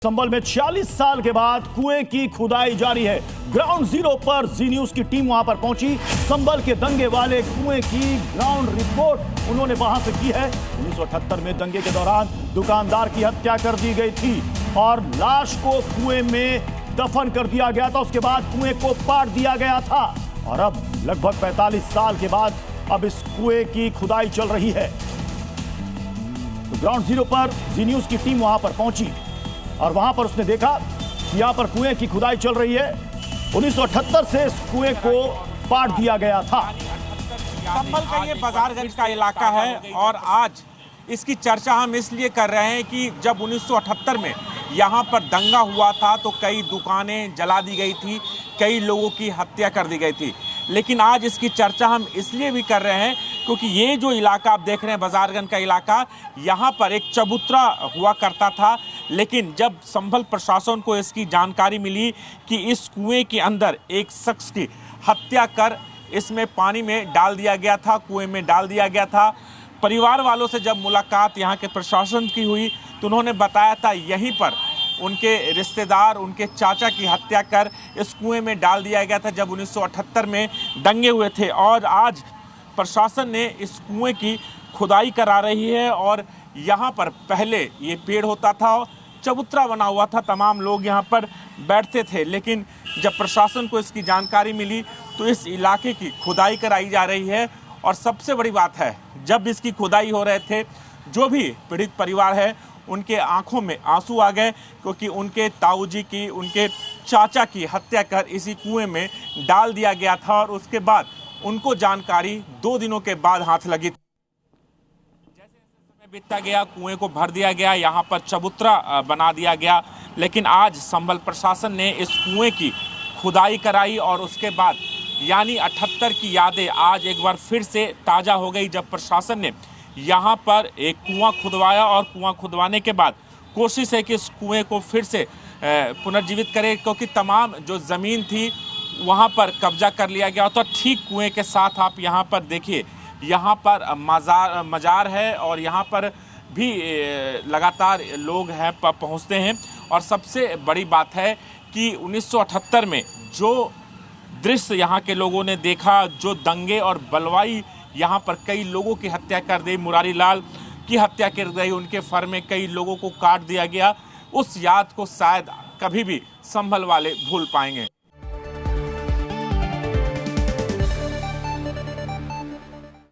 संभल में 40 साल के बाद कुएं की खुदाई जारी है। ग्राउंड जीरो पर जी न्यूज की टीम वहां पर पहुंची। संभल के दंगे वाले कुएं की ग्राउंड रिपोर्ट उन्होंने वहां से की है। 1978 में दंगे के दौरान दुकानदार की हत्या कर दी गई थी और लाश को कुएं में दफन कर दिया गया था। उसके बाद कुएं को पाट दिया गया था और अब लगभग 45 साल के बाद अब इस कुएं की खुदाई चल रही है। तो ग्राउंड जीरो पर जी न्यूज की टीम वहां पर पहुंची और वहां पर उसने देखा कि यहां पर कुएं की खुदाई चल रही है। 1978 से इस कुएं को पाट दिया गया था। संभल का ये बाजारगंज का इलाका है और आज इसकी चर्चा हम इसलिए कर रहे हैं कि जब 1978 में यहाँ पर दंगा हुआ था तो कई दुकानें जला दी गई थी, कई लोगों की हत्या कर दी गई थी। लेकिन आज इसकी चर्चा हम इसलिए भी कर रहे हैं क्योंकि ये जो इलाका आप देख रहे हैं बाजारगंज का इलाका, यहाँ पर एक चबूतरा हुआ करता था। लेकिन जब संभल प्रशासन को इसकी जानकारी मिली कि इस कुएं के अंदर एक शख्स की हत्या कर इसमें पानी में डाल दिया गया था, कुएं में डाल दिया गया था, परिवार वालों से जब मुलाकात यहाँ के प्रशासन की हुई तो उन्होंने बताया था यहीं पर उनके रिश्तेदार, उनके चाचा की हत्या कर इस कुएं में डाल दिया गया था जब 1978 में दंगे हुए थे। और आज प्रशासन ने इस कुएं की खुदाई करा रही है और यहाँ पर पहले ये पेड़ होता था, चबूतरा बना हुआ था, तमाम लोग यहाँ पर बैठते थे। लेकिन जब प्रशासन को इसकी जानकारी मिली तो इस इलाके की खुदाई कराई जा रही है। और सबसे बड़ी बात है, जब इसकी खुदाई हो रहे थे जो भी पीड़ित परिवार है उनके आंखों में आंसू आ गए क्योंकि उनके ताऊजी की, उनके चाचा की हत्या कर इसी कुएं में डाल दिया गया था और उसके बाद उनको जानकारी 2 दिनों के बाद हाथ लगी। जैसे समय बीतता गया कुएं को भर दिया गया, यहाँ पर चबूतरा बना दिया गया। लेकिन आज संभल प्रशासन ने इस कुएं की खुदाई कराई और उसके बाद यानी 78 की यादें आज एक बार फिर से ताज़ा हो गई जब प्रशासन ने यहाँ पर एक कुआं खुदवाया और कुआं खुदवाने के बाद कोशिश है कि इस कुएं को फिर से पुनर्जीवित करे क्योंकि तमाम जो ज़मीन थी वहाँ पर कब्जा कर लिया गया। तो ठीक कुएं के साथ आप यहाँ पर देखिए, यहाँ पर मज़ार है और यहाँ पर भी लगातार लोग हैं पहुँचते हैं। और सबसे बड़ी बात है कि 1978 में जो दृश्य यहाँ के लोगों ने देखा, जो दंगे और बलवाई यहाँ पर कई लोगों की हत्या कर दी, मुरारी लाल की हत्या कर गई, उनके फर में कई लोगों को काट दिया गया, उस याद को शायद कभी भी संभल वाले भूल पाएंगे।